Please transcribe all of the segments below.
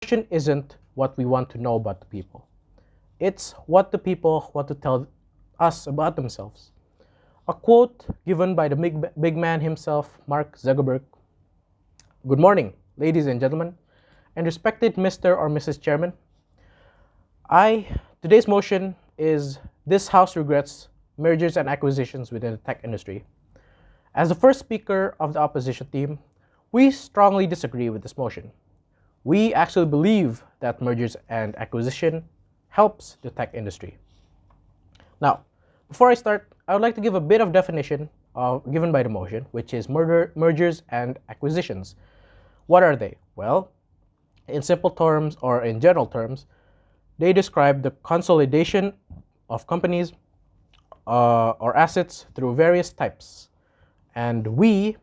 question isn't what we want to know about the people. It's what the people want to tell us about themselves. A quote given by the big man himself, Mark Zuckerberg. Good morning, ladies and gentlemen, and respected Mr. or Mrs. Chairman. Today's motion is this House regrets mergers and acquisitions within the tech industry. As the first speaker of the opposition team, we strongly disagree with this motion. We actually believe that mergers and acquisition helps the tech industry. Now, before I start, I would like to give a bit of definition given by the motion, which is mergers and acquisitions. What are they? Well, in simple terms or in general terms, they describe the consolidation of companies or assets through various types. And we,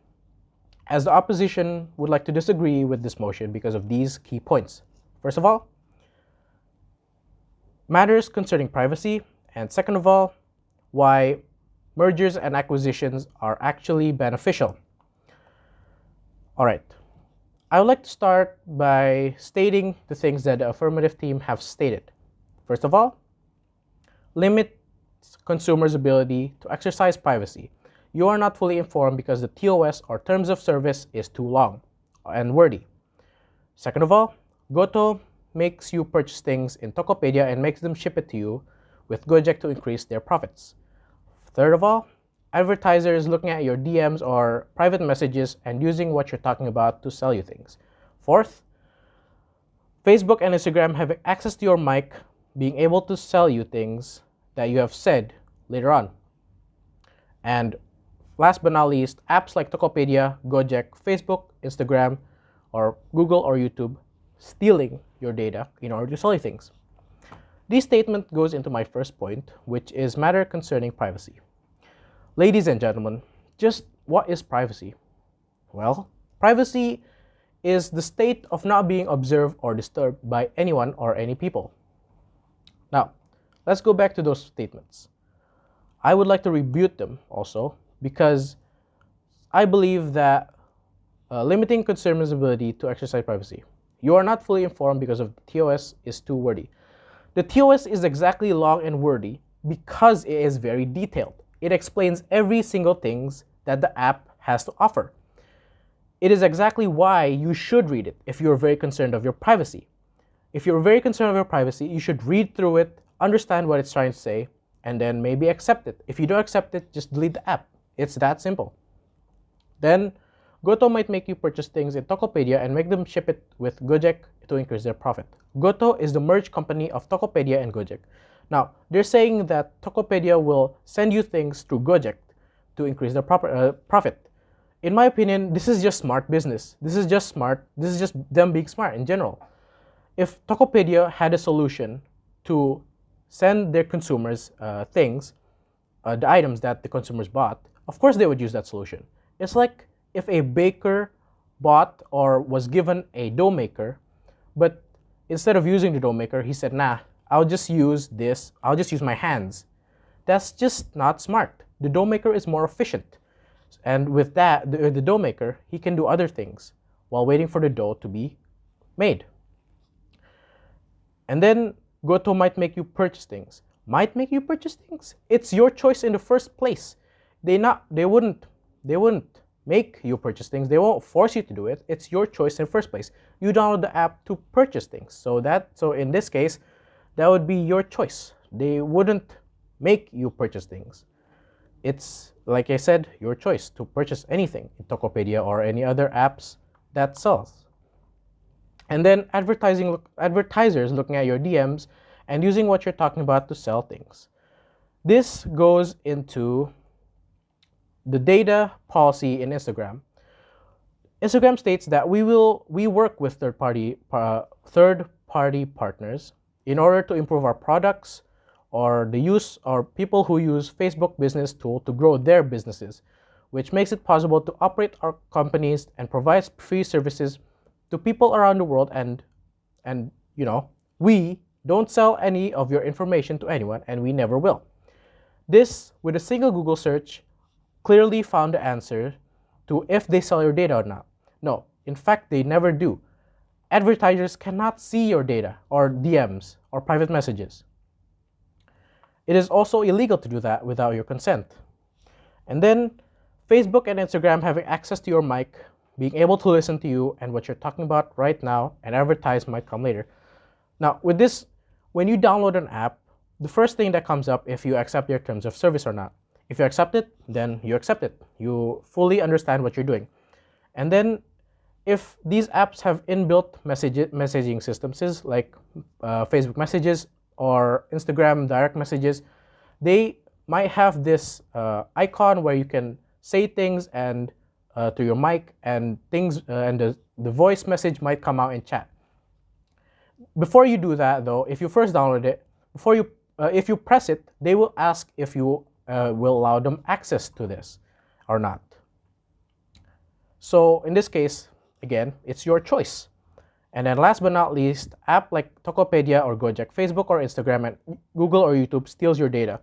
as the opposition, would like to disagree with this motion because of these key points. First of all, matters concerning privacy, and second of all, why mergers and acquisitions are actually beneficial. All right, I would like to start by stating the things that the affirmative team have stated. First of all, limit consumers' ability to exercise privacy. You are not fully informed because the TOS or terms of service is too long and wordy. Second of all, Goto makes you purchase things in Tokopedia and makes them ship it to you with Gojek to increase their profits. Third of all, advertisers looking at your DMs or private messages and using what you're talking about to sell you things. Fourth, Facebook and Instagram have access to your mic, being able to sell you things that you have said later on. And last but not least, apps like Tokopedia, Gojek, Facebook, Instagram, or Google or YouTube stealing your data in order to sell you things. This statement goes into my first point, which is matter concerning privacy. Ladies and gentlemen, just what is privacy? Well, privacy is the state of not being observed or disturbed by anyone or any people. Now, let's go back to those statements. I would like to rebuke them also because I believe that limiting consumers' ability to exercise privacy. You are not fully informed because of the TOS is too wordy. The TOS is exactly long and wordy because it is very detailed. It explains every single thing that the app has to offer. It is exactly why you should read it if you're very concerned of your privacy. If you're very concerned of your privacy, you should read through it, understand what it's trying to say, and then maybe accept it. If you don't accept it, just delete the app. It's that simple. Then, Goto might make you purchase things in Tokopedia and make them ship it with Gojek to increase their profit. Goto is the merged company of Tokopedia and Gojek. Now, they're saying that Tokopedia will send you things through Gojek to increase their profit. In my opinion, this is just smart business. This is just smart. This is just them being smart in general. If Tokopedia had a solution to send their consumers things, the items that the consumers bought, of course they would use that solution. It's like if a baker bought or was given a dough maker, but instead of using the dough maker, he said, nah, I'll just use this, I'll just use my hands. That's just not smart. The dough maker is more efficient. And with that, the dough maker, he can do other things while waiting for the dough to be made. And then Goto might make you purchase things. Might make you purchase things? It's your choice in the first place. They wouldn't make you purchase things. They won't force you to do it. It's your choice in the first place. You download the app to purchase things. So in this case, that would be your choice. They wouldn't make you purchase things. It's, like I said, your choice to purchase anything in Tokopedia or any other apps that sells. And then advertisers looking at your DMs and using what you're talking about to sell things. This goes into the data policy in Instagram. Instagram states that we work with third-party partners in order to improve our products or the use or people who use Facebook business tool to grow their businesses, which makes it possible to operate our companies and provides free services to people around the world. And we don't sell any of your information to anyone, and we never will. This, with a single Google search, clearly found the answer to if they sell your data or not. No, in fact, they never do. Advertisers cannot see your data or DMs or private messages. It is also illegal to do that without your consent. And then Facebook and Instagram having access to your mic, being able to listen to you and what you're talking about right now, and advertise might come later. Now, with this, when you download an app, the first thing that comes up if you accept their terms of service or not. If you accept it, then you accept it. You fully understand what you're doing. And then if these apps have inbuilt messaging systems like Facebook messages or Instagram direct messages, they might have this icon where you can say things and to your mic, and things and the voice message might come out in chat. Before you do that, though, if you first download it, if you press it, they will ask if you will allow them access to this or not. So in this case, again, it's your choice. And then last but not least, app like Tokopedia or Gojek, Facebook or Instagram, and Google or YouTube steals your data.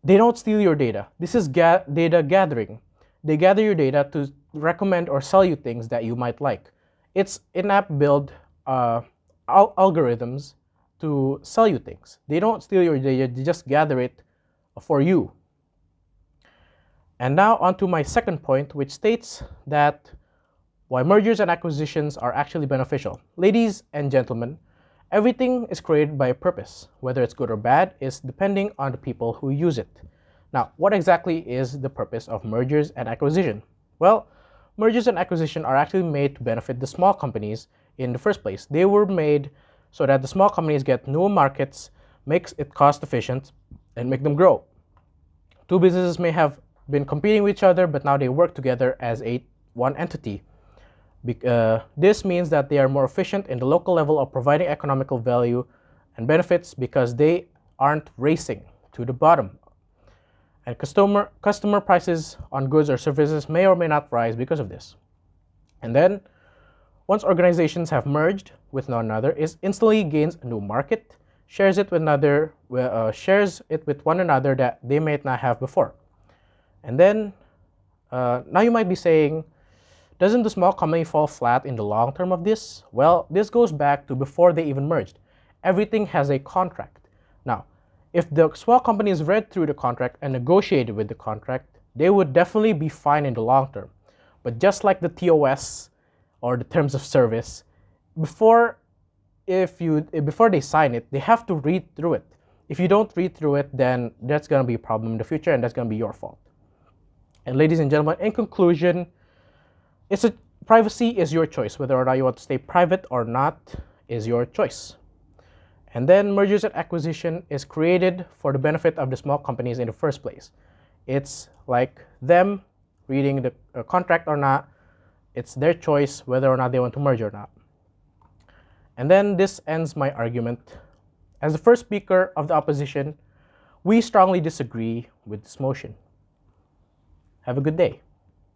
They don't steal your data. This is data gathering. They gather your data to recommend or sell you things that you might like. It's in-app build algorithms to sell you things. They don't steal your data, they just gather it for you. And now on to my second point, which states that why mergers and acquisitions are actually beneficial. Ladies and gentlemen, everything is created by a purpose. Whether it's good or bad is depending on the people who use it. Now, what exactly is the purpose of mergers and acquisition? Well, mergers and acquisition are actually made to benefit the small companies in the first place. They were made so that the small companies get new markets, makes it cost efficient, and make them grow. Two businesses may have been competing with each other, but now they work together as one entity. This means that they are more efficient in the local level of providing economical value and benefits because they aren't racing to the bottom. And customer prices on goods or services may or may not rise because of this. And then, once organizations have merged with one another, it instantly gains a new market, shares it with one another that they might not have before. And then, now you might be saying, doesn't the small company fall flat in the long term of this? Well, this goes back to before they even merged. Everything has a contract. Now, if the small companies read through the contract and negotiated with the contract, they would definitely be fine in the long term. But just like the TOS or the terms of service, before they sign it, they have to read through it. If you don't read through it, then that's going to be a problem in the future, and that's going to be your fault. And ladies and gentlemen, in conclusion, privacy is your choice. Whether or not you want to stay private or not is your choice. And then mergers and acquisition is created for the benefit of the small companies in the first place. It's like them reading the contract or not. It's their choice whether or not they want to merge or not. And then this ends my argument. As the first speaker of the opposition, we strongly disagree with this motion. Have a good day.